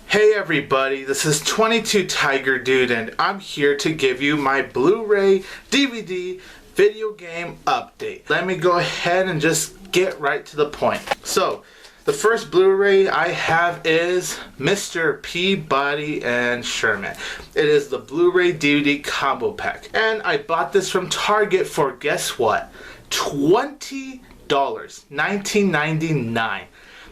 Hey everybody, this is 22 Tiger Dude and I'm here to give you my Blu-ray DVD video game update. Let me go ahead and just get right to the point. So, the first Blu-ray I have is Mr. Peabody and Sherman. It is the Blu-ray DVD combo pack. And I bought this from Target for, guess what? $20, $19.99.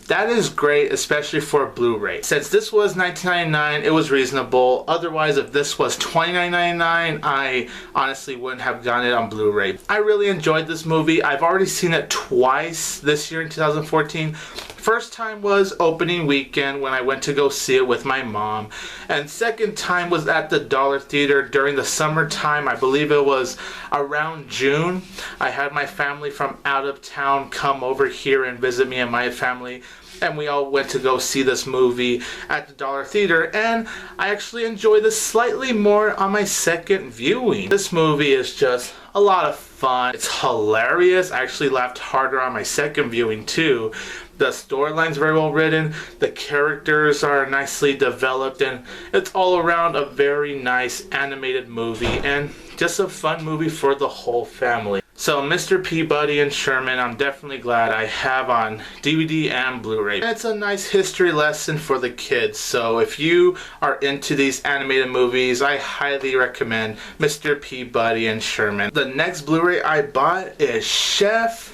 That is great, especially for a Blu-ray. Since this was $19.99, it was reasonable. Otherwise, if this was $29.99, I honestly wouldn't have gotten it on Blu-ray. I really enjoyed this movie. I've already seen it twice this year in 2014. First time was opening weekend when I went to go see it with my mom. And second time was at the Dollar Theater during the summertime. I believe it was around June. I had my family from out of town come over here and visit me and my family. And we all went to go see this movie at the Dollar Theater, and I actually enjoyed this slightly more on my second viewing. This movie is just a lot of fun. It's hilarious. I actually laughed harder on my second viewing too. The storyline's very well written, the characters are nicely developed, and it's all around a very nice animated movie and just a fun movie for the whole family. So Mr. Peabody and Sherman, I'm definitely glad I have on DVD and Blu-ray. It's a nice history lesson for the kids, so if you are into these animated movies, I highly recommend Mr. Peabody and Sherman. The next Blu-ray I bought is Chef.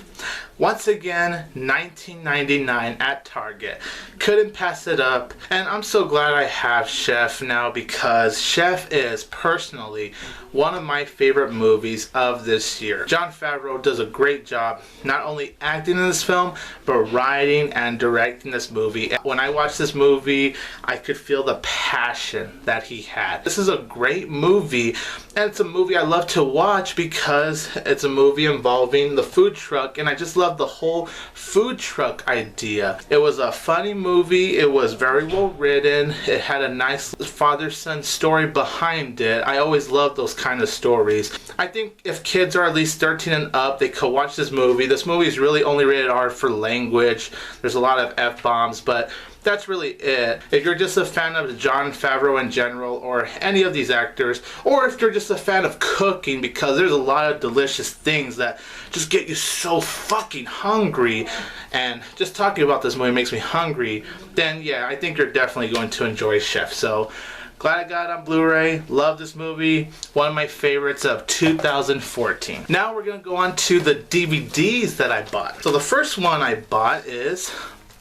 Once again, $19.99 at Target. Couldn't pass it up, and I'm so glad I have Chef now because Chef is personally one of my favorite movies of this year. Jon Favreau does a great job not only acting in this film, but writing and directing this movie. When I watched this movie, I could feel the passion that he had. This is a great movie, and it's a movie I love to watch because it's a movie involving the food truck, and I just love the whole food truck idea. It was a funny movie. It was very well written. It had a nice father-son story behind it. I always love those kind of stories. I think if kids are at least 13 and up, they could watch this movie. This movie is really only rated R for language. There's a lot of F-bombs, but that's really it. If you're just a fan of Jon Favreau in general, or any of these actors, or if you're just a fan of cooking, because there's a lot of delicious things that just get you so fucking hungry, and just talking about this movie makes me hungry, then yeah, I think you're definitely going to enjoy Chef. So, glad I got it on Blu-ray. Love this movie. One of my favorites of 2014. Now we're going to go on to the DVDs that I bought. So the first one I bought is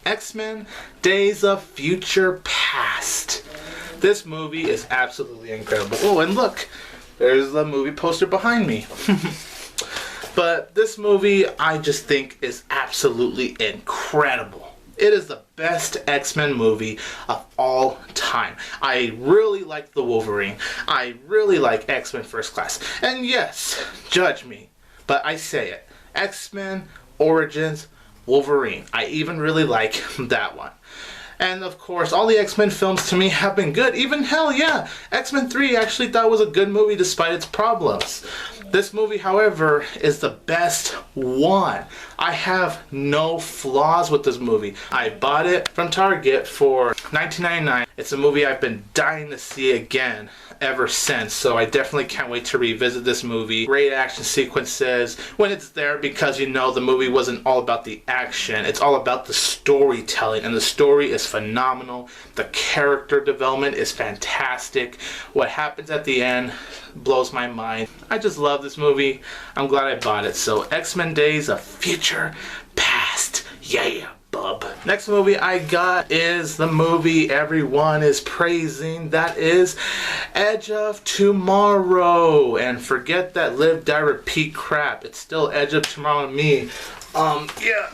X-Men Days of Future Past. This movie is absolutely incredible. Oh, and look, there's the movie poster behind me. But this movie I just think is absolutely incredible. It is the best X-Men movie of all time. I really like the Wolverine. I really like X-Men First Class. And yes, judge me, but I say it. X-Men Origins Wolverine. I even really like that one. And of course, all the X-Men films to me have been good. Even hell yeah, X-Men 3 I actually thought was a good movie despite its problems. This movie, however, is the best one. I have no flaws with this movie. I bought it from Target for $19.99. It's a movie I've been dying to see again ever since, so I definitely can't wait to revisit this movie. Great action sequences when it's there, because you know the movie wasn't all about the action. It's all about the storytelling, and the story is phenomenal. The character development is fantastic. What happens at the end blows my mind. I just love this movie. I'm glad I bought it. So X-Men Days of Future Past. Yeah, bub. Next movie I got is the movie everyone is praising. That is Edge of Tomorrow. And forget that Live, Die, Repeat crap. It's still Edge of Tomorrow to me. Yeah.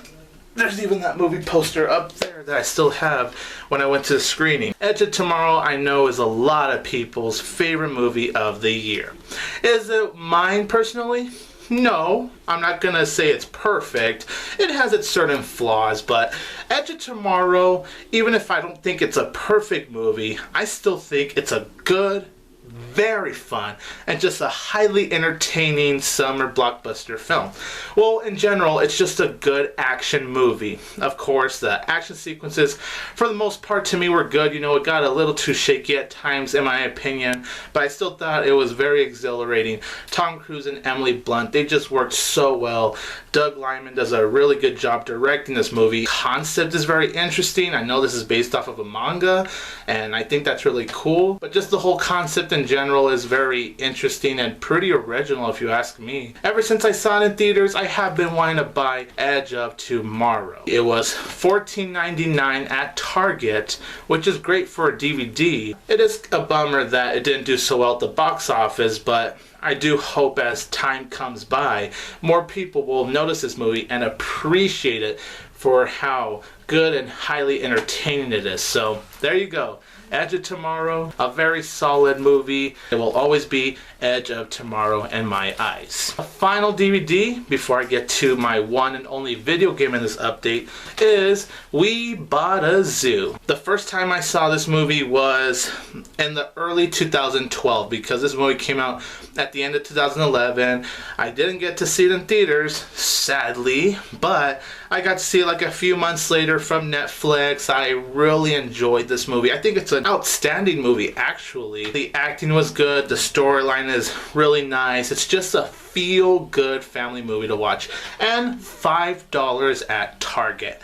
There's even that movie poster up there that I still have when I went to the screening. Edge of Tomorrow, I know, is a lot of people's favorite movie of the year. Is it mine personally? No, I'm not gonna say it's perfect. It has its certain flaws, but Edge of Tomorrow, even if I don't think it's a perfect movie, I still think it's a good very fun, and just a highly entertaining summer blockbuster film. Well, in general, it's just a good action movie. Of course, the action sequences, for the most part, to me were good. You know, it got a little too shaky at times, in my opinion, but I still thought it was very exhilarating. Tom Cruise and Emily Blunt, they just worked so well. Doug Liman does a really good job directing this movie. Concept is very interesting. I know this is based off of a manga, and I think that's really cool, but just the whole concept in general is very interesting and pretty original, if you ask me. Ever since I saw it in theaters, I have been wanting to buy Edge of Tomorrow. It was $14.99 at Target, which is great for a DVD. It is a bummer that it didn't do so well at the box office, but I do hope as time comes by, more people will notice this movie and appreciate it for how good and highly entertaining it is. So there you go. Edge of Tomorrow, a very solid movie. It will always be Edge of Tomorrow in my eyes. A final DVD, before I get to my one and only video game in this update, is We Bought a Zoo. The first time I saw this movie was in the early 2012, because this movie came out at the end of 2011. I didn't get to see it in theaters, sadly, but I got to see it like a few months later from Netflix. I really enjoyed this movie. I think it's an outstanding movie, actually. The acting was good. The storyline is really nice. It's just a feel-good family movie to watch. And $5 at Target.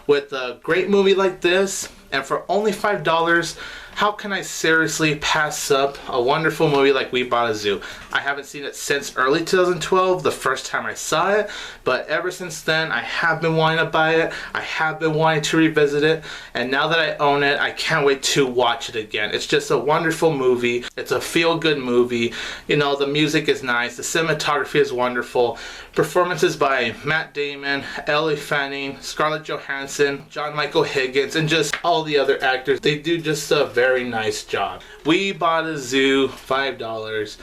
With a great movie like this, and for only $5, how can I seriously pass up a wonderful movie like We Bought a Zoo? I haven't seen it since early 2012, the first time I saw it, but ever since then I have been wanting to buy it, I have been wanting to revisit it, and now that I own it, I can't wait to watch it again. It's just a wonderful movie. It's a feel-good movie. You know, the music is nice, the cinematography is wonderful, performances by Matt Damon, Ellie Fanning, Scarlett Johansson, John Michael Higgins, and just all the other actors. They do just a very nice job. We Bought a Zoo, $5,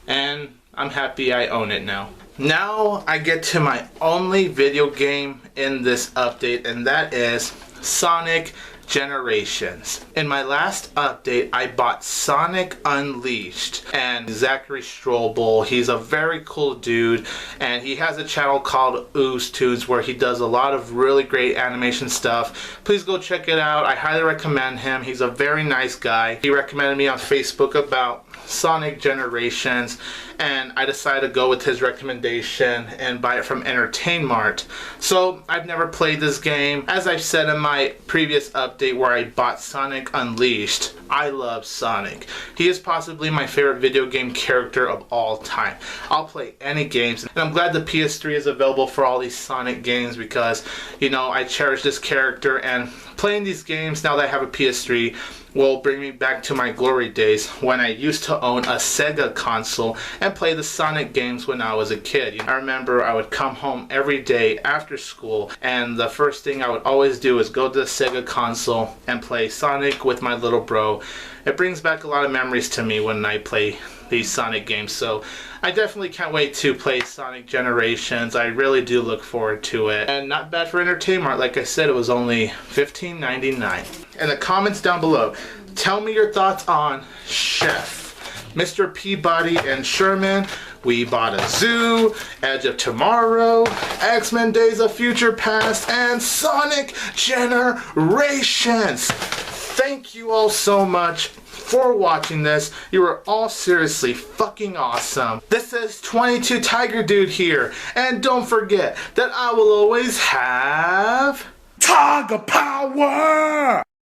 and I'm happy I own it now. Now I get to my only video game in this update, and that is Sonic Generations. In my last update, I bought Sonic Unleashed, and Zachary Strobel, he's a very cool dude, and he has a channel called Ooze Tunes where he does a lot of really great animation stuff. Please go check it out. I highly recommend him. He's a very nice guy. He recommended me on Facebook about Sonic Generations, and I decided to go with his recommendation and buy it from Entertainmart. So I've never played this game. As I've said in my previous update where I bought Sonic Unleashed, I love Sonic. He is possibly my favorite video game character of all time. I'll play any games, and I'm glad the PS3 is available for all these Sonic games because, you know, I cherish this character, and playing these games now that I have a PS3 will bring me back to my glory days when I used to own a Sega console and play the Sonic games when I was a kid. I remember I would come home every day after school, and the first thing I would always do is go to the Sega console and play Sonic with my little bro. It brings back a lot of memories to me when I play these Sonic games, so I definitely can't wait to play Sonic Generations. I really do look forward to it. And not bad for Entertainment. Like I said, it was only $15.99. In the comments down below, tell me your thoughts on Chef, Mr. Peabody and Sherman, We Bought a Zoo, Edge of Tomorrow, X-Men Days of Future Past, and Sonic Generations. Thank you all so much for watching this. You are all seriously fucking awesome. This is 22 Tiger Dude here, and don't forget that I will always have Tiger Power!